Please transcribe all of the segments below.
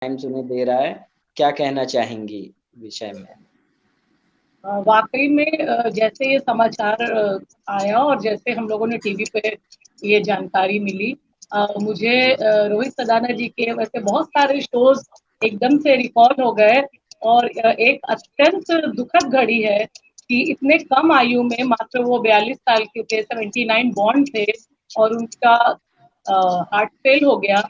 Times उन्हें दे रहा है, क्या कहना चाहेंगी विषय में? वाकई में जैसे ये समाचार आया और जैसे हम लोगों ने टीवी पे ये जानकारी मिली, मुझे रोहित सदाना जी के वैसे बहुत सारे शोज एकदम से रिकॉल हो गए। और एक अत्यंत दुखद घड़ी है कि इतने कम आयु में, मात्र वो 42 साल के थे, 79 बॉर्न थे, और उनका हार्ट फेल हो गया।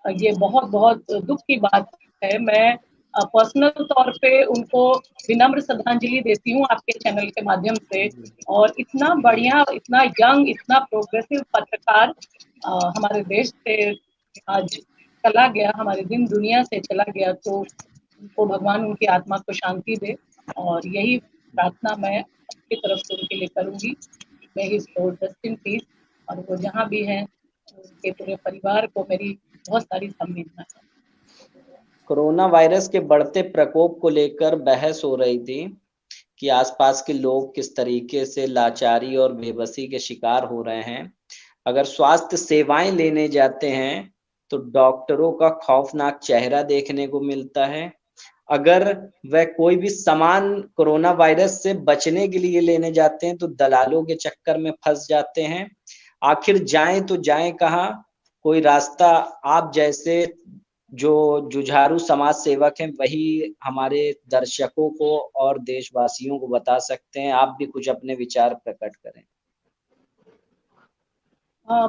ये बहुत बहुत दुख की बात है। मैं पर्सनल तौर पे उनको विनम्र श्रद्धांजलि देती हूँ आपके चैनल के माध्यम से। और इतना बढ़िया, इतना यंग, इतना प्रोग्रेसिव पत्रकार हमारे देश से आज चला गया, हमारे दिन दुनिया से चला गया। तो उनको भगवान उनकी आत्मा को शांति दे, और यही प्रार्थना मैं अपनी तरफ से उनके लिए करूंगी। मैं ही जस्ट इन पीस। और वो जहाँ भी हैं, उनके पूरे परिवार को मेरी बहुत सारी संवेदना है। कोरोना वायरस के बढ़ते प्रकोप को लेकर बहस हो रही थी कि आसपास के लोग किस तरीके से लाचारी और बेबसी के शिकार हो रहे हैं। अगर स्वास्थ्य सेवाएं लेने जाते हैं तो डॉक्टरों का खौफनाक चेहरा देखने को मिलता है। अगर वह कोई भी सामान कोरोना वायरस से बचने के लिए लेने जाते हैं तो दलालों के चक्कर में फंस जाते हैं। आखिर जाएं तो जाएं कहाँ? कोई रास्ता आप जैसे जो जुझारू समाज सेवक हैं वही हमारे दर्शकों को और देशवासियों को बता सकते हैं। आप भी कुछ अपने विचार प्रकट करें।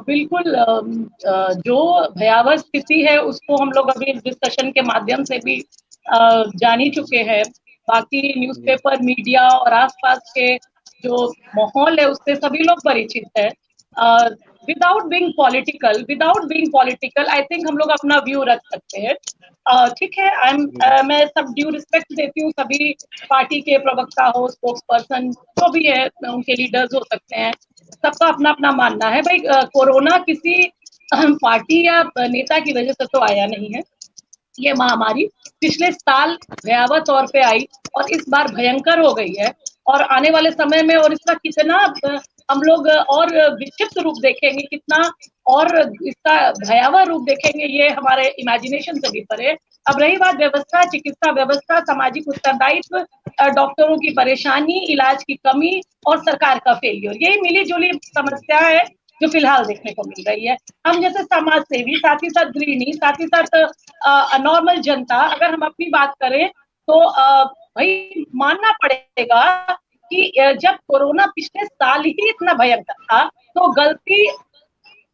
बिल्कुल। जो भयावह स्थिति है उसको हम लोग अभी इस डिस्कशन के माध्यम से भी जान ही चुके हैं। बाकी न्यूज़पेपर, मीडिया और आसपास के जो माहौल है उससे सभी लोग परिचित है। Without being political I think हम लोग अपना व्यू रख सकते हैं। ठीक है, मैं सब ड्यू रिस्पेक्ट देती हूँ सभी पार्टी के प्रवक्ता हो, स्पोक्स पर्सन जो भी है, उनके लीडर्स हो सकते हैं। सबका अपना अपना मानना है भाई। कोरोना किसी पार्टी या नेता की वजह से तो आया नहीं है। ये महामारी पिछले साल भयावह तौर पे आई और इस बार भयंकर हो गई है। और आने वाले समय में और इसका कितना हम लोग और विचित्र रूप देखेंगे, कितना और इसका भयावह रूप देखेंगे, ये हमारे इमेजिनेशन से भी परे। अब रही बात व्यवस्था, चिकित्सा व्यवस्था, सामाजिक उत्तरदायित्व, डॉक्टरों की परेशानी, इलाज की कमी और सरकार का फेलियर, यही मिली जुली समस्या है जो फिलहाल देखने को मिल रही है। हम जैसे समाज सेवी, साथ ही साथ गृहिणी, साथ ही साथ नॉर्मल जनता, अगर हम अपनी बात करें तो भाई मानना पड़ेगा कि जब कोरोना पिछले साल ही इतना भयंकर था, तो गलती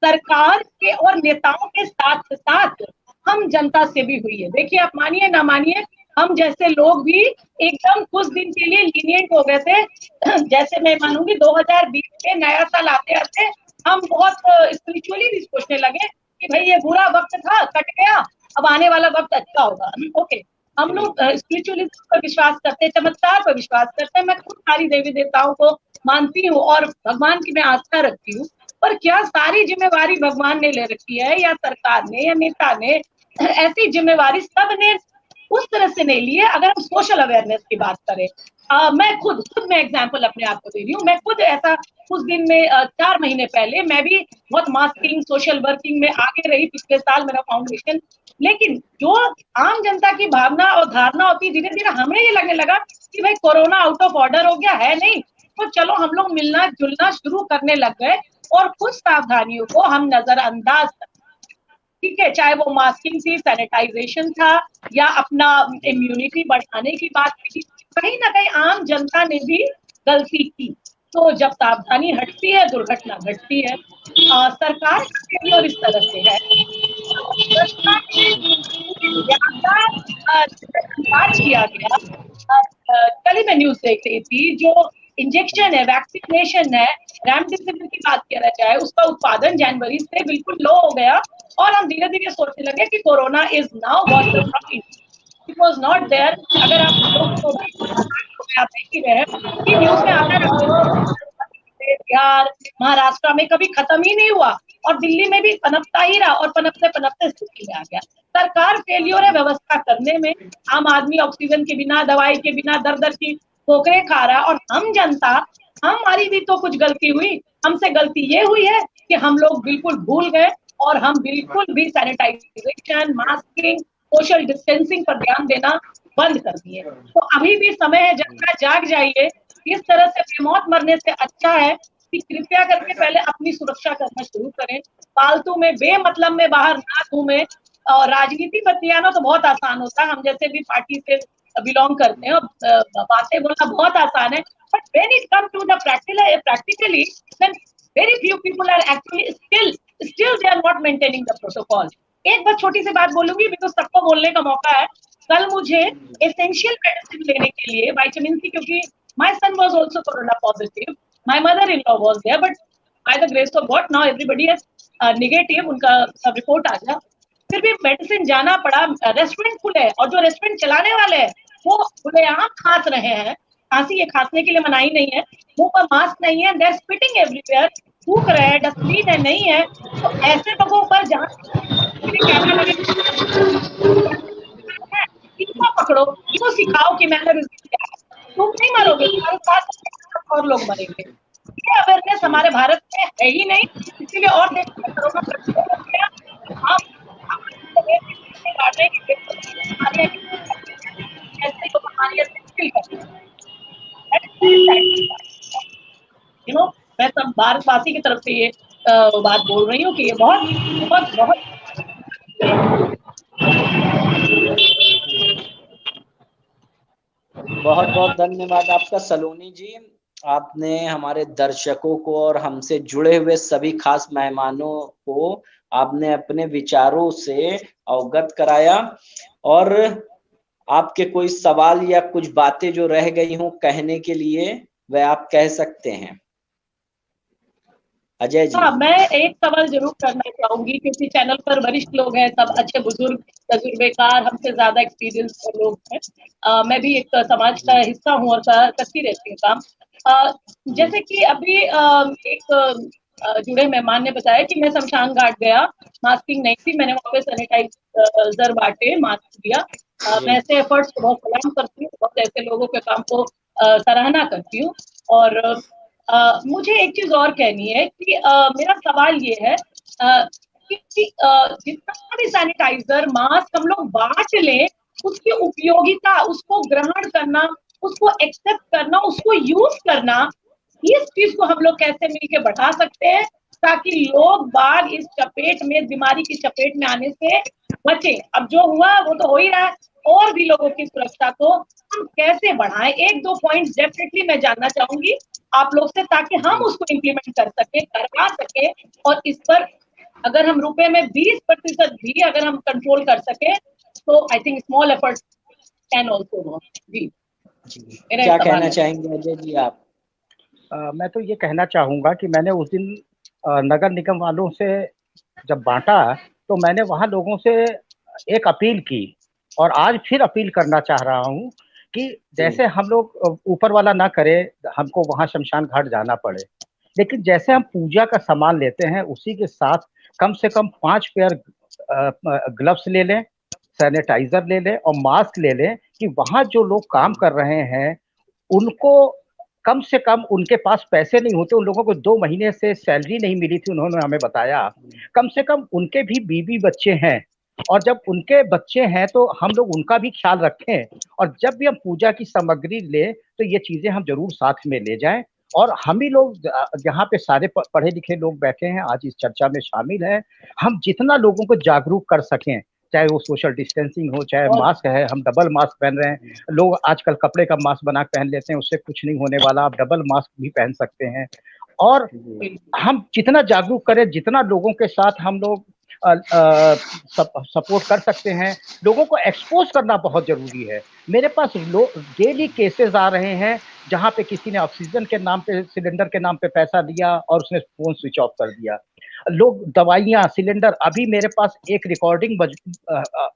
सरकार के और नेताओं के साथ साथ हम जनता से भी हुई है। देखिए, आप मानिए ना मानिए, हम जैसे लोग भी एकदम कुछ दिन के लिए लीनियंट हो गए थे। जैसे मैं मानूंगी 2020 के नया साल आते आते हम बहुत स्पिरिचुअली भी सोचने लगे कि भाई ये बुरा वक्त था, कट गया, अब आने वाला वक्त अच्छा होगा। ओके, हम लोग स्पिरिचुअलिज्म पर विश्वास करते हैं, चमत्कार पर विश्वास करते हैं। मैं खुद सारी देवी देवताओं को मानती हूँ और भगवान की मैं आस्था रखती हूँ। पर क्या सारी जिम्मेवारी भगवान ने ले रखी है, या सरकार ने, या नेता ने? ऐसी जिम्मेवारी सबने उस तरह से नहीं ली है। अगर हम सोशल अवेयरनेस की बात करें, मैं खुद मैं एग्जांपल अपने आप को दे रही हूँ। मैं खुद ऐसा कुछ दिन में 4 महीने पहले मैं भी बहुत मास्किंग, सोशल वर्किंग में आगे रही। पिछले साल मेरा फाउंडेशन, लेकिन जो आम जनता की भावना और धारणा होती, धीरे धीरे हमें ये लगने लगा कि भाई कोरोना आउट ऑफ ऑर्डर हो गया है, नहीं तो चलो हम लोग मिलना जुलना शुरू करने लग गए और कुछ सावधानियों को हम नजरअंदाज कर। ठीक है, चाहे वो मास्किंग थी, सैनिटाइजेशन था, या अपना इम्यूनिटी बढ़ाने की बात थी, कहीं ना कहीं आम जनता ने भी गलती की। तो जब सावधानी हटती है, दुर्घटना घटती है। सरकार का फेलियर इस तरह से है, नजरअंदाज किया गया। कल ही मैं न्यूज देख रही थी, जो इंजेक्शन है, वैक्सीनेशन है, रेमडेसिविर की बात किया जाए, उसका उत्पादन जनवरी से बिल्कुल लो हो गया। और हम धीरे धीरे सोचने लगे कि corona is now gone from, it was not there. अगर आप लोग तो आप देख ही रहे हैं कि न्यूज में आता रहता है, बिहार, महाराष्ट्र में कभी खत्म ही नहीं हुआ, और दिल्ली में भी पनपता ही रहा, और पनपते पनपते स्थिति में आ गया। सरकार फेलियर है व्यवस्था करने में। आम आदमी ऑक्सीजन के बिना, दवाई के बिना दर दर की ठोकरें खा रहा है, और हम जनता, हमारी भी तो कुछ गलती हुई। हमसे गलती ये हुई है कि हम लोग बिल्कुल भूल गए, और हम बिल्कुल भी सैनिटाइजेशन, मास्किंग सोशल डिस्टेंसिंग पर ध्यान देना बंद कर दिए। तो अभी भी समय है, जनता जाग जाइए। इस तरह से बेमौत मरने से अच्छा है कि कृपया करके पहले अपनी सुरक्षा करना शुरू करें, फालतू में बेमतलब में बाहर ना घूमें। और राजनीति बतियाना तो बहुत आसान होता है, हम जैसे भी पार्टी से बिलोंग करते हैं, बातें बोलना बहुत आसान है, but when it come to the practically, then very few people are actually still they are not maintaining the protocol. एक बार छोटी सी बात बोलूंगी, बिकॉज सबको बोलने का मौका है। कल मुझे एसेंशियल मेडिसिन लेने के लिए विटामिन सी, क्योंकि my son was also corona positive, my mother in law was there, but by the grace of God now everybody is negative, उनका सब रिपोर्ट आ गया। फिर भी मेडिसिन जाना पड़ा। रेस्टोरेंट खुले और जो रेस्टोरेंट चलाने वाले हैं वो खुलेआम खांस रहे हैं। खांसी ये खांसने के लिए मनाही नहीं है, मुंह पर मास्क नहीं है, देयर स्पिटिंग एवरीवेयर, थूक रहे हैं, डस्टबिन है नहीं है। तो ऐसे लोगों पर जहां कैमरा लगे, इनको पकड़ो, इनको सिखाओ कि मैनरिज्म क्या है। तुम नहीं मरोगे, तुम्हारे साथ और लोग मरेंगे। ये अवेयरनेस हमारे भारत में है ही नहीं, इसीलिए और देश में कोरोना कंट्रोल हो गया। हम काटने की बीमारियां ऐसे तो बीमारियां मुश्किल है, यू नो। मैं सब भारतवासी की तरफ से ये बात बोल रही हूँ कि ये बहुत बहुत बहुत बहुत बहुत धन्यवाद आपका सलोनी जी। आपने हमारे दर्शकों को और हमसे जुड़े हुए सभी खास मेहमानों को आपने अपने विचारों से अवगत कराया। और आपके कोई सवाल या कुछ बातें जो रह गई हों कहने के लिए, वह आप कह सकते हैं। अजय जी। हाँ, मैं एक सवाल जरूर करना चाहूंगी, क्योंकि चैनल पर वरिष्ठ लोग हैं, सब अच्छे बुजुर्ग, तजुर्बेकार, हमसे ज्यादा एक्सपीरियंस लोग हैं। मैं भी एक समाज का हिस्सा हूँ और करती रहती हूँ काम। जैसे कि अभी एक जुड़े मेहमान ने बताया कि मैं शमशान घाट गया, मास्किंग नहीं थी, मैंने वहाँ पे सैनिटाइजर बांटे, मास्क दिया। मैं ऐसे एफर्ट्स को बहुत सलाम करती हूँ, बहुत ऐसे लोगों के काम को सराहना करती हूँ। और मुझे एक चीज और कहनी है कि मेरा सवाल ये है कि जितना भी सैनिटाइजर मास्क हम लोग बांट लें, उसकी उपयोगिता, उसको ग्रहण करना, उसको एक्सेप्ट करना, उसको यूज करना, इस चीज को हम लोग कैसे मिलके बढ़ा सकते हैं, ताकि लोग बाग इस चपेट में, बीमारी की चपेट में आने से बचे। अब जो हुआ वो तो हो ही रहा है, और भी लोगों की सुरक्षा को हम कैसे बढ़ाएं। एक दो पॉइंट डेफिनेटली मैं जानना चाहूंगी आप लोग से, ताकि हम उसको इम्प्लीमेंट कर सके, करवा सके। और इस पर अगर हम रुपए में 20% भी अगर हम कंट्रोल कर सके, तो I think small effort can also work. जी, मेरा क्या सवाल कहना है। चाहेंगे अजय जी आप? मैं तो ये कहना चाहूंगा कि मैंने उस दिन नगर निगम वालों से जब बांटा, तो मैंने वहां लोगों से एक अपील की, और आज फिर अपील करना चाह रहा हूं कि जैसे हम लोग ऊपर वाला ना करे, हमको वहां शमशान घाट जाना पड़े, लेकिन जैसे हम पूजा का सामान लेते हैं उसी के साथ कम से कम 5 पेयर ग्लव्स ले लें, सैनिटाइजर ले लें और मास्क ले लें, कि वहां जो लोग काम कर रहे हैं उनको कम से कम, उनके पास पैसे नहीं होते, उन लोगों को 2 महीने से सैलरी नहीं मिली थी, उन्होंने हमें बताया, कम से कम उनके भी बीवी बच्चे हैं, और जब उनके बच्चे हैं तो हम लोग उनका भी ख्याल रखें। और जब भी हम पूजा की सामग्री ले तो ये चीजें हम जरूर साथ में ले जाएं। और हम ही लोग यहाँ पे सारे पढ़े लिखे लोग बैठे हैं, आज इस चर्चा में शामिल हैं, हम जितना लोगों को जागरूक कर सकें, चाहे वो सोशल डिस्टेंसिंग हो, चाहे मास्क है, हम डबल मास्क पहन रहे हैं, लोग आजकल कपड़े का मास्क बना पहन लेते हैं, उससे कुछ नहीं होने वाला, आप डबल मास्क भी पहन सकते हैं। और हम जितना जागरूक करें, जितना लोगों के साथ हम लोग सपोर्ट कर सकते हैं, लोगों को एक्सपोज करना बहुत जरूरी है। मेरे पास डेली केसेस आ रहे हैं जहां पे किसी ने ऑक्सीजन के नाम पे, सिलेंडर के नाम पे पैसा दिया और उसने फोन स्विच ऑफ कर दिया। लोग दवाइयाँ, सिलेंडर, अभी मेरे पास एक रिकॉर्डिंग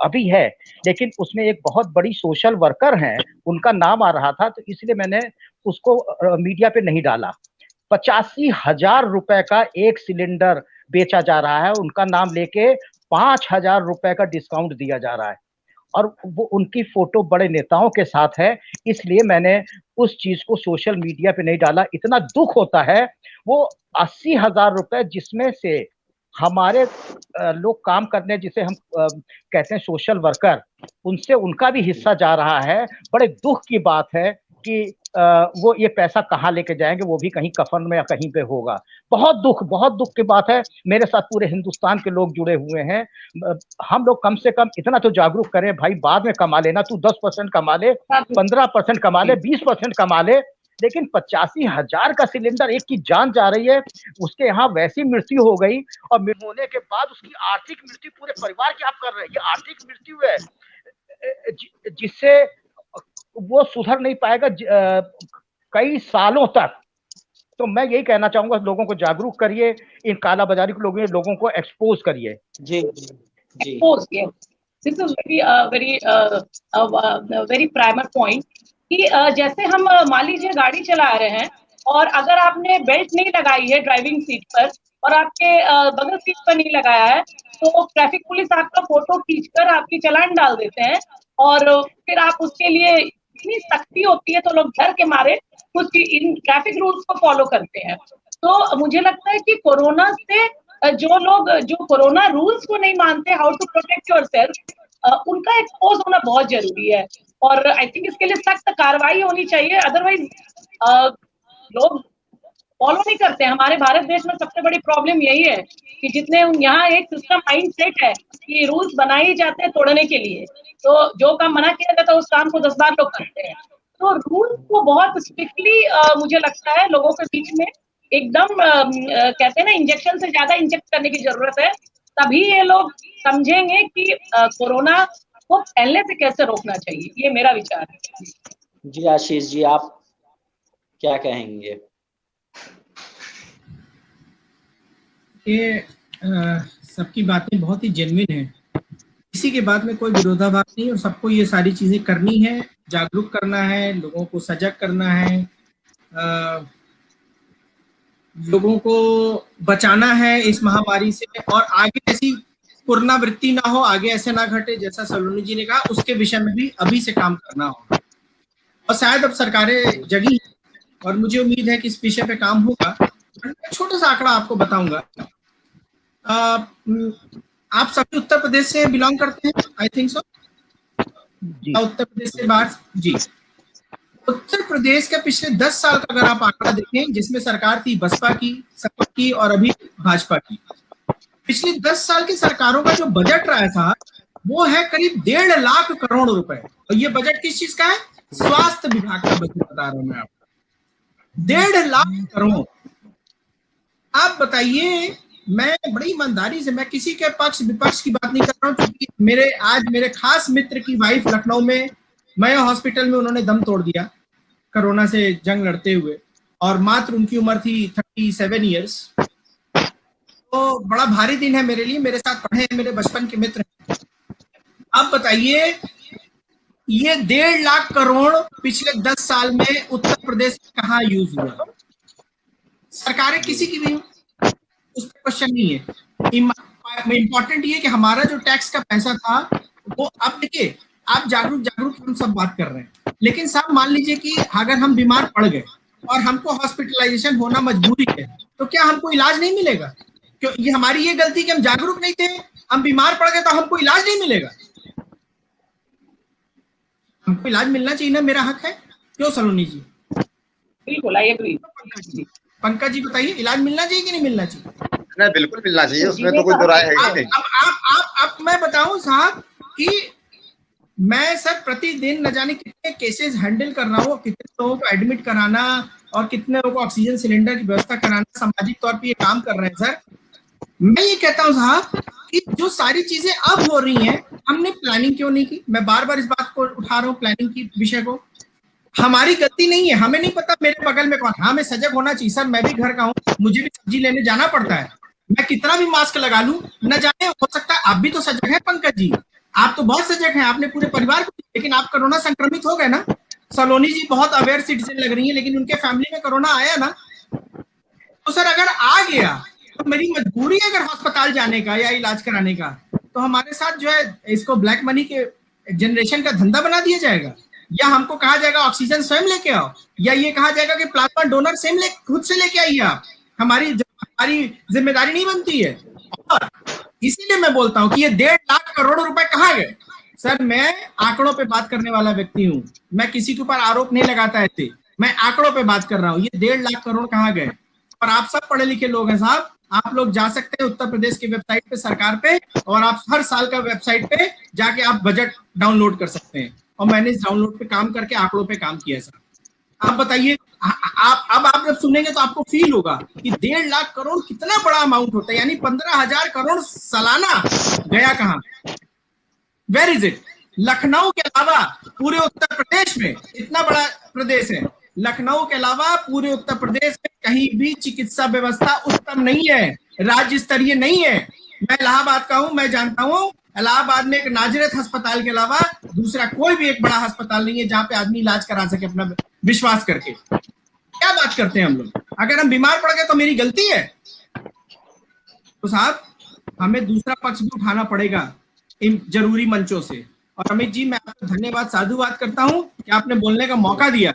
अभी है, लेकिन उसमें एक बहुत बड़ी सोशल वर्कर हैं, उनका नाम आ रहा था, तो इसलिए मैंने उसको मीडिया पे नहीं डाला। 85,000 रुपए का एक सिलेंडर बेचा जा रहा है, उनका नाम लेके 5,000 रुपए का डिस्काउंट दिया जा रहा है, और वो उनकी फोटो बड़े नेताओं के साथ है, इसलिए मैंने उस चीज को सोशल मीडिया पे नहीं डाला। इतना दुख होता है, वो 80,000 रुपए जिसमें से हमारे लोग काम करने जिसे हम कहते हैं सोशल वर्कर, उनसे उनका भी हिस्सा जा रहा है। बड़े दुख की बात है कि वो ये पैसा कहाँ लेके जाएंगे, वो भी कहीं कफन में या कहीं पे होगा। बहुत दुख की बात है। मेरे साथ पूरे हिंदुस्तान के लोग जुड़े हुए हैं। हम लोग कम से कम इतना तो जागरूक करें भाई, बाद में कमा लेना, तू 10% कमा ले, 15% कमा ले, 20% कमा ले, लेकिन 85,000 का सिलेंडर, एक की जान जा रही है, उसके यहाँ वैसी मृत्यु हो गई, और होने के बाद उसकी आर्थिक मृत्यु पूरे परिवार की आप कर रहे हैं। ये आर्थिक मृत्यु है जिससे वो सुधर नहीं पाएगा कई सालों तक। तो मैं यही कहना चाहूंगा, लोगों को जागरूक करिए, इन कालाबाजारी के लोगों को एक्सपोज करिए। जी जी जी। Expose, this is very very primer point कि जैसे हम मान लीजिए गाड़ी चला रहे हैं और अगर आपने बेल्ट नहीं लगाई है ड्राइविंग सीट पर और आपके बगल सीट पर नहीं लगाया है, तो ट्रैफिक पुलिस आपका फोटो खींचकर आपकी चालान डाल देते हैं, और फिर आप उसके लिए इतनी सख्ती होती है तो लोग डर के मारे कुछ इन ट्रैफिक रूल्स को फॉलो करते हैं। तो मुझे लगता है कि कोरोना से जो लोग जो कोरोना रूल्स को नहीं मानते, हाउ टू प्रोटेक्ट योरसेल्फ, उनका एक्सपोज होना बहुत जरूरी है। और आई थिंक इसके लिए सख्त कार्रवाई होनी चाहिए, अदरवाइज लोग फॉलो नहीं करते। हमारे भारत देश में सबसे बड़ी प्रॉब्लम यही है कि जितने यहाँ एक सिस्टम माइंड सेट है कि रूल्स बनाए जाते हैं तोड़ने के लिए, तो जो काम मना किया जाता है उस काम को 10 बार लोग करते हैं। तो रूल्स को बहुत स्ट्रिक्टली मुझे लगता है लोगों के बीच में एकदम कहते हैं ना, इंजेक्शन से ज्यादा इंजेक्ट करने की जरूरत है, तभी ये लोग समझेंगे कि कोरोना को फैलने से कैसे रोकना चाहिए। ये मेरा विचार है। जी आशीष जी, आप क्या कहेंगे? ये सबकी बातें बहुत ही जेन्युइन है, किसी के बात में कोई विरोधाभास नहीं, और सबको ये सारी चीजें करनी है, जागरूक करना है, लोगों को सजग करना है, लोगों को बचाना है इस महामारी से, और आगे ऐसी पुनरावृत्ति ना हो, आगे ऐसे ना घटे जैसा सलोनी जी ने कहा, उसके विषय में भी अभी से काम करना होगा। और शायद अब सरकारें जगी और मुझे उम्मीद है कि इस विषय पे काम होगा। छोटा सा आंकड़ा आपको बताऊंगा, आप सभी उत्तर प्रदेश से बिलोंग करते हैं, I think so, Uttar Pradesh से बाहर जी। उत्तर प्रदेश के पिछले 10 साल का अगर आप आंकड़ा देखें, जिसमें सरकार थी बसपा की, सपा की और अभी भाजपा की, पिछले 10 साल की सरकारों का जो बजट रहा था वो है करीब 1.5 लाख करोड़ रुपए। और ये बजट किस चीज का है? स्वास्थ्य विभाग का बजट बता रहा हूं मैं आपको, 1.5 लाख करोड़। आप बताइए, मैं बड़ी ईमानदारी से, मैं किसी के पक्ष विपक्ष की बात नहीं कर रहा हूँ, क्योंकि मेरे खास मित्र की वाइफ लखनऊ में मैं हॉस्पिटल में, उन्होंने दम तोड़ दिया कोरोना से जंग लड़ते हुए, और मात्र उनकी उम्र थी 37 इयर्स। तो बड़ा भारी दिन है मेरे लिए, मेरे साथ पढ़े हैं, मेरे बचपन के मित्र हैं। आप बताइए, ये 1.5 लाख करोड़ पिछले 10 साल में उत्तर प्रदेश में कहाँ यूज हुआ? सरकारें किसी की भी उस पर क्वेश्चन नहीं है। इंपॉर्टेंट ये कि हमारा जो टैक्स का पैसा था वो, अब देखिए, आप जागरूक हम सब बात कर रहे हैं, लेकिन साहब मान लीजिए कि अगर हम बीमार पड़ गए और हमको हॉस्पिटलाइजेशन होना मजबूरी है, तो क्या हमको इलाज नहीं मिलेगा? क्यों ये हमारी ये गलती कि हम जागरूक नहीं थे, हम बीमार पड़ गए तो हमको इलाज नहीं मिलेगा? हमको इलाज मिलना चाहिए ना, मेरा हक है। क्यों सलोनी जी? बिल्कुल, आई एग्री। पंकज जी बताइए, इलाज मिलना चाहिए कि नहीं मिलना चाहिए? नहीं, बिल्कुल मिलना चाहिए, उसमें तो कोई दो राय है ही नहीं। अब मैं बताऊं साहब कि मैं सर प्रतिदिन न जाने कितने केसेस हैंडल कर रहा हूँ, कितने लोगों को एडमिट कराना और कितने लोगों को ऑक्सीजन सिलेंडर की व्यवस्था कराना, सामाजिक तौर पे ये काम कर रहे हैं सर। मैं ये कहता हूँ साहब कि जो सारी चीजें अब हो रही हैं, हमने प्लानिंग क्यों नहीं की? मैं बार बार इस बात को उठा रहा हूँ, प्लानिंग की विषय को। हमारी गलती नहीं है, हमें नहीं पता मेरे बगल में कौन। हाँ, मैं सजग होना चाहिए सर, मैं भी घर का हूँ, मुझे भी सब्जी लेने जाना पड़ता है, मैं कितना भी मास्क लगा लूं, न जाने हो सकता है आप भी तो सजग हैं पंकज जी, आप तो बहुत सजग हैं, आपने पूरे परिवार को, लेकिन आप कोरोना संक्रमित हो गए ना। सलोनी जी बहुत अवेयर सिटीजन लग रही है, लेकिन उनके फैमिली में कोरोना आया ना, तो सर अगर आ गया तो मेरी मजबूरी है अगर अस्पताल जाने का या इलाज कराने का, तो हमारे साथ जो है इसको ब्लैक मनी के जनरेशन का धंधा बना दिया जाएगा, या हमको कहा जाएगा ऑक्सीजन स्वयं लेके आओ, या ये कहा जाएगा कि प्लाज्मा डोनर स्वयं खुद से लेके आइए आप। हमारी जिम्मेदारी नहीं बनती है। और इसीलिए मैं बोलता हूं कि ये 1.5 लाख करोड़ रुपए कहाँ गए। सर, मैं आंकड़ों पे बात करने वाला व्यक्ति हूं, मैं किसी के ऊपर आरोप नहीं लगाता ऐसे, मैं आंकड़ों पे बात कर रहा हूं। ये 1.5 लाख करोड़ कहाँ गए? और आप सब पढ़े लिखे लोग हैं साहब, आप लोग जा सकते हैं उत्तर प्रदेश की वेबसाइट पे, सरकार पे, और आप हर साल का वेबसाइट पे जाके आप बजट डाउनलोड कर सकते हैं। और मैंने इस डाउनलोड पे काम करके आंकड़ों पे काम किया है सर। आप बताइए, आप जब सुनेंगे तो आपको फील होगा कि 1.5 लाख करोड़ कितना बड़ा अमाउंट होता है, यानी 15,000 करोड़ सालाना गया कहाँ? Where is it? लखनऊ के अलावा पूरे उत्तर प्रदेश में, इतना बड़ा प्रदेश है, लखनऊ के अलावा पूरे उत्तर प्रदेश में कहीं भी चिकित्सा व्यवस्था उत्तम नहीं है, राज्य स्तरीय नहीं है। मैं इलाहाबाद का हूं, मैं जानता हूं इलाहाबाद में एक नाजरत अस्पताल के अलावा दूसरा कोई भी एक बड़ा अस्पताल नहीं है जहां पे आदमी इलाज करा सके अपना विश्वास करके। क्या बात करते हैं हम लोग? अगर हम बीमार पड़ गए तो मेरी गलती है? तो साहब, हमें दूसरा पक्ष भी उठाना पड़ेगा इन जरूरी मंचों से। और अमित जी, मैं आपका धन्यवाद, साधुवाद करता हूं कि आपने बोलने का मौका दिया,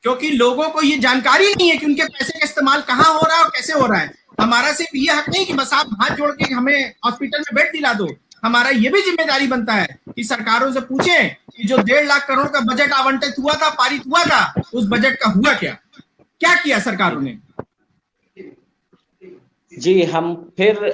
क्योंकि लोगों को ये जानकारी नहीं है कि उनके पैसे का इस्तेमाल कहाँ हो रहा है और कैसे हो रहा है। हमारा सिर्फ ये हक नहीं कि बस आप हाथ जोड़ के हमें हॉस्पिटल में बेड दिला दो, हमारा ये भी जिम्मेदारी बनता है कि सरकारों से पूछें कि जो 1.5 लाख करोड़ का बजट आवंटित हुआ था, पारित हुआ था, उस बजट का हुआ क्या किया सरकारों ने? जी, हम फिर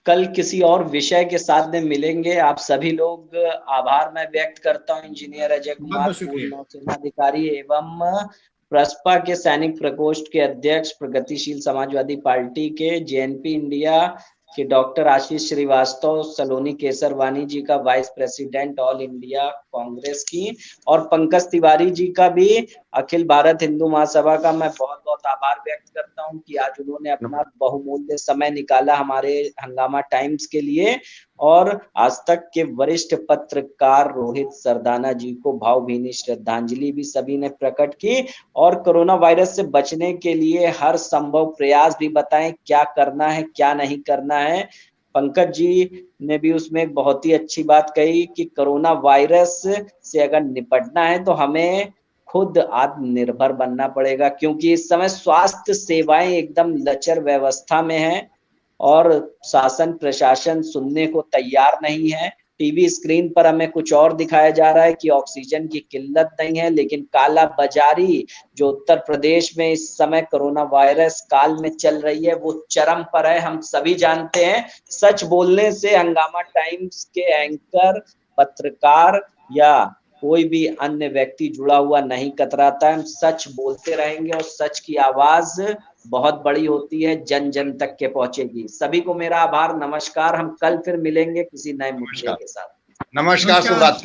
कल किसी और विषय के साथ में मिलेंगे। आप सभी लोग, आभार मैं व्यक्त करता हूं इंजीनियर अजय कुमार, पूर्व नौसेना अधिकारी एवं प्रसपा के सैनिक प्रकोष्ठ के अध्यक्ष, प्रगतिशील समाजवादी पार्टी के जेएनपी इंडिया के डॉक्टर आशीष श्रीवास्तव, सलोनी केसरवानी जी का vice president all India Congress की, और पंकज तिवारी जी का भी अखिल भारत हिंदू महासभा का मैं बहुत बहुत आभार व्यक्त करता हूं कि आज उन्होंने अपना बहुमूल्य समय निकाला हमारे हंगामा टाइम्स के लिए। और आज तक के वरिष्ठ पत्रकार रोहित सरदाना जी को भावभीनी श्रद्धांजलि भी सभी ने प्रकट की। और कोरोना वायरस से बचने के लिए हर संभव प्रयास भी बताएं, क्या करना है क्या नहीं करना है। पंकज जी ने भी उसमें एक बहुत ही अच्छी बात कही कि कोरोना वायरस से अगर निपटना है तो हमें खुद आत्मनिर्भर बनना पड़ेगा, क्योंकि इस समय स्वास्थ्य सेवाएं एकदम लचर व्यवस्था में है और शासन प्रशासन सुनने को तैयार नहीं है। टीवी स्क्रीन पर हमें कुछ और दिखाया जा रहा है कि ऑक्सीजन की किल्लत नहीं है, लेकिन काला बाजारी जो उत्तर प्रदेश में इस समय कोरोना वायरस काल में चल रही है वो चरम पर है, हम सभी जानते हैं। सच बोलने से हंगामा टाइम्स के एंकर, पत्रकार या कोई भी अन्य व्यक्ति जुड़ा हुआ नहीं कतराता है। हम सच बोलते रहेंगे और सच की आवाज बहुत बड़ी होती है, जन जन तक के पहुंचेगी। सभी को मेरा आभार, नमस्कार। हम कल फिर मिलेंगे किसी नए मुद्दे के साथ। नमस्कार, शुभ रात्रि।